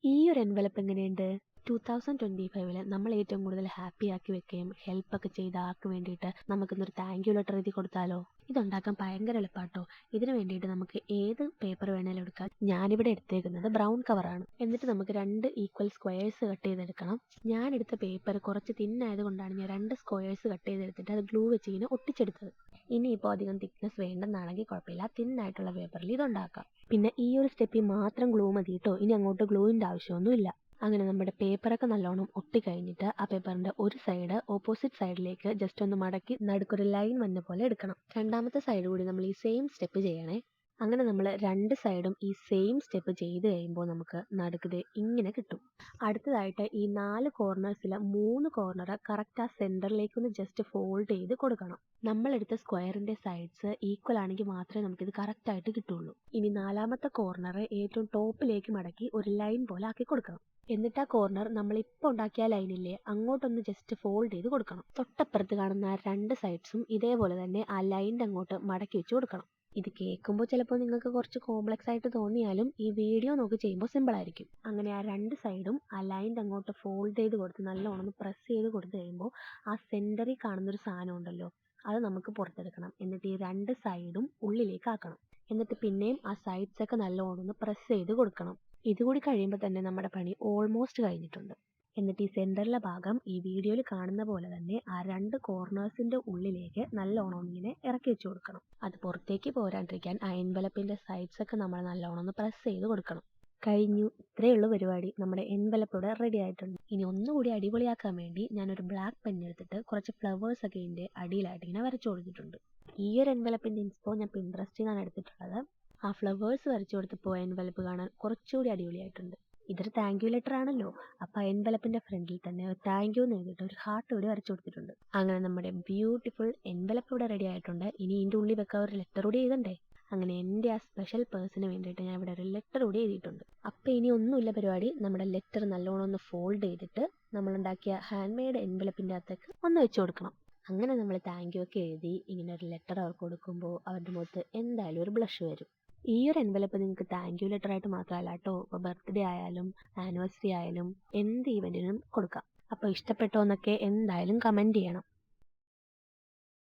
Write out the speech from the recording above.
ഈ ഒരു എൻവലപ്പ് എങ്ങനെയുണ്ട്? 2025 നമ്മൾ ഏറ്റവും കൂടുതൽ ഹാപ്പി ആക്കി വെക്കുകയും ഹെൽപ്പൊക്കെ ചെയ്ത ആൾക്ക് വേണ്ടിയിട്ട് നമുക്കിന്നൊരു താങ്ക് യു ലെറ്റർ എഴുതി കൊടുത്താലോ? ഇതുണ്ടാക്കാൻ ഭയങ്കര എളുപ്പാട്ടോ. ഇതിന് വേണ്ടിയിട്ട് നമുക്ക് ഏത് പേപ്പർ വേണേലും എടുക്കാം. ഞാനിവിടെ എടുത്തേക്കുന്നത് ബ്രൗൺ കവറാണ്. എന്നിട്ട് നമുക്ക് 2 ഈക്വൽ സ്ക്വയേഴ്സ് കട്ട് ചെയ്തെടുക്കണം. ഞാൻ എടുത്ത പേപ്പർ കുറച്ച് തിന്നായത് കൊണ്ടാണ് ഞാൻ 2 സ്ക്വയേഴ്സ് കട്ട് ചെയ്തെടുത്തിട്ട് അത് ഗ്ലൂ വെച്ച് ഇങ്ങനെ ഒട്ടിച്ചെടുത്തത്. ഇനിയിപ്പോൾ അധികം തിക്നെസ് വേണ്ടെന്നാണെങ്കിൽ കുഴപ്പമില്ല, തിന്നായിട്ടുള്ള പേപ്പറിൽ ഇതുണ്ടാക്കാം. പിന്നെ ഈ ഒരു സ്റ്റെപ്പിൽ മാത്രം ഗ്ലൂ മതി കേട്ടോ, ഇനി അങ്ങോട്ട് ഗ്ലൂവിൻ്റെ ആവശ്യമൊന്നുമില്ല. അങ്ങനെ നമ്മുടെ പേപ്പറൊക്കെ നല്ലോണം ഒട്ടിക്കഴിഞ്ഞിട്ട് ആ പേപ്പറിൻ്റെ ഒരു സൈഡ് ഓപ്പോസിറ്റ് സൈഡിലേക്ക് ജസ്റ്റ് ഒന്ന് മടക്കി നടുക്കൊരു ലൈൻ വന്ന പോലെ എടുക്കണം. രണ്ടാമത്തെ സൈഡ് കൂടി നമ്മൾ ഈ സെയിം സ്റ്റെപ്പ് ചെയ്യണേ. അങ്ങനെ നമ്മൾ 2 സൈഡും ഈ സെയിം സ്റ്റെപ്പ് ചെയ്ത് കഴിയുമ്പോൾ നമുക്ക് നടുക്ക് ഇങ്ങനെ കിട്ടും. അടുത്തതായിട്ട് ഈ 4 കോർണേഴ്സിലെ 3 കോർണർ കറക്റ്റ് ആ സെൻറ്ററിലേക്ക് ഒന്ന് ജസ്റ്റ് ഫോൾഡ് ചെയ്ത് കൊടുക്കണം. നമ്മളെടുത്ത സ്ക്വയറിൻ്റെ സൈഡ്സ് ഈക്വൽ ആണെങ്കിൽ മാത്രമേ നമുക്കിത് കറക്റ്റായിട്ട് കിട്ടുള്ളൂ. ഇനി 4ാമത്തെ കോർണർ ഏറ്റവും ടോപ്പിലേക്ക് മടക്കി ഒരു ലൈൻ പോലെ ആക്കി കൊടുക്കണം. എന്നിട്ട് ആ കോർണർ നമ്മളിപ്പോൾ ഉണ്ടാക്കിയ ലൈനില്ലേ അങ്ങോട്ടൊന്ന് ജസ്റ്റ് ഫോൾഡ് ചെയ്ത് കൊടുക്കണം. തൊട്ടപ്പുറത്ത് കാണുന്ന 2 സൈഡ്സും ഇതേപോലെ തന്നെ ആ ലൈനിൻ്റെ അങ്ങോട്ട് മടക്കി വെച്ച് കൊടുക്കണം. ഇത് കേൾക്കുമ്പോൾ ചിലപ്പോൾ നിങ്ങൾക്ക് കുറച്ച് കോംപ്ലക്സ് ആയിട്ട് തോന്നിയാലും ഈ വീഡിയോ നോക്കി ചെയ്യുമ്പോൾ സിമ്പിൾ ആയിരിക്കും. അങ്ങനെ ആ 2 സൈഡും ആ ലൈനിൻ്റെ അങ്ങോട്ട് ഫോൾഡ് ചെയ്ത് കൊടുത്ത് നല്ലോണം പ്രസ് ചെയ്ത് കൊടുത്ത് കഴിയുമ്പോൾ ആ സെൻറ്ററിൽ കാണുന്നൊരു സാധനം ഉണ്ടല്ലോ, അത് നമുക്ക് പുറത്തെടുക്കണം. എന്നിട്ട് ഈ 2 സൈഡും ഉള്ളിലേക്ക് ആക്കണം. എന്നിട്ട് പിന്നെയും ആ സൈഡ്സ് ഒക്കെ നല്ലോണം പ്രസ് ചെയ്ത് കൊടുക്കണം. ഇതുകൂടി കഴിയുമ്പോൾ തന്നെ നമ്മുടെ പണി ഓൾമോസ്റ്റ് കഴിഞ്ഞിട്ടുണ്ട്. എന്നിട്ട് ഈ സെൻറ്ററിലെ ഭാഗം ഈ വീഡിയോയിൽ കാണുന്ന പോലെ തന്നെ ആ 2 കോർണേഴ്സിൻ്റെ ഉള്ളിലേക്ക് നല്ലോണം ഇങ്ങനെ ഇറക്കി വെച്ച് കൊടുക്കണം. അത് പുറത്തേക്ക് പോരാണ്ടിരിക്കാൻ ആ എൻവലപ്പിൻ്റെ സൈഡ്സ് ഒക്കെ നമ്മൾ നല്ലോണം പ്രസ് ചെയ്ത് കൊടുക്കണം. കഴിഞ്ഞു. ഇത്രയേ ഉള്ളൂ പരിപാടി. നമ്മുടെ എൻവലപ്പ് ഇവിടെ റെഡി ആയിട്ടുണ്ട്. ഇനി ഒന്നുകൂടി അടിപൊളിയാക്കാൻ വേണ്ടി ഞാനൊരു ബ്ലാക്ക് പെൻ എടുത്തിട്ട് കുറച്ച് ഫ്ലവേഴ്സ് ഒക്കെ ഇതിൻ്റെ അടിയിലായിട്ട് ഇങ്ങനെ വരച്ചു കൊടുത്തിട്ടുണ്ട്. ഈ ഒരു എൻവലപ്പിൻ്റെ ഇൻസ്പോ ഞാൻ പിൻട്രസ്റ്റിൽ നിന്നാണ് എടുത്തിട്ടുള്ളത്. ആ ഫ്ലവേഴ്സ് വരച്ചു കൊടുത്തപ്പോൾ എൻവലപ്പ് കാണാൻ കുറച്ചുകൂടി അടിപൊളിയായിട്ടുണ്ട്. ഇതൊരു താങ്ക് യു ലെറ്റർ ആണല്ലോ, അപ്പോൾ എൻവലപ്പിൻ്റെ ഫ്രണ്ടിൽ തന്നെ താങ്ക് യു എന്ന് എഴുതിയിട്ട് ഒരു ഹാർട്ട് കൂടി വരച്ചു കൊടുത്തിട്ടുണ്ട്. അങ്ങനെ നമ്മുടെ ബ്യൂട്ടിഫുൾ എൻവലപ്പ് ഇവിടെ റെഡി ആയിട്ടുണ്ട്. ഇനി ഇതിൻ്റെ ഉള്ളിൽ വെക്കാൻ ഒരു ലെറ്റർ കൂടി എഴുതണ്ടേ. അങ്ങനെ എൻ്റെ ആ സ്പെഷ്യൽ പേഴ്സണിന് വേണ്ടിയിട്ട് ഞാൻ ഇവിടെ ഒരു ലെറ്റർ കൂടി എഴുതിയിട്ടുണ്ട്. അപ്പോൾ ഇനി ഒന്നുമില്ല പരിപാടി, നമ്മുടെ ലെറ്റർ നല്ലോണം ഒന്ന് ഫോൾഡ് ചെയ്തിട്ട് നമ്മളുണ്ടാക്കിയ ഹാൻഡ് മെയ്ഡ് എൻവലപ്പിൻ്റെ അകത്തേക്ക് ഒന്ന് വെച്ച് കൊടുക്കണം. അങ്ങനെ നമ്മൾ താങ്ക് യു ഒക്കെ എഴുതി ഇങ്ങനെ ഒരു ലെറ്റർ അവർക്ക് കൊടുക്കുമ്പോൾ അവരുടെ മുഖത്ത് എന്തായാലും ഒരു ബ്ലഷ് വരും. ഈ ഒരു എൻവലപ്പ് നിങ്ങൾക്ക് താങ്ക് യു ലെറ്റർ ആയിട്ട് മാത്രമല്ല കേട്ടോ, ഇപ്പോൾ ബർത്ത്ഡേ ആയാലും ആനിവേഴ്സറി ആയാലും എന്ത് ഈവൻറ്റിനും കൊടുക്കാം. അപ്പോൾ ഇഷ്ടപ്പെട്ടോ എന്നൊക്കെ എന്തായാലും കമൻറ്റ് ചെയ്യണം.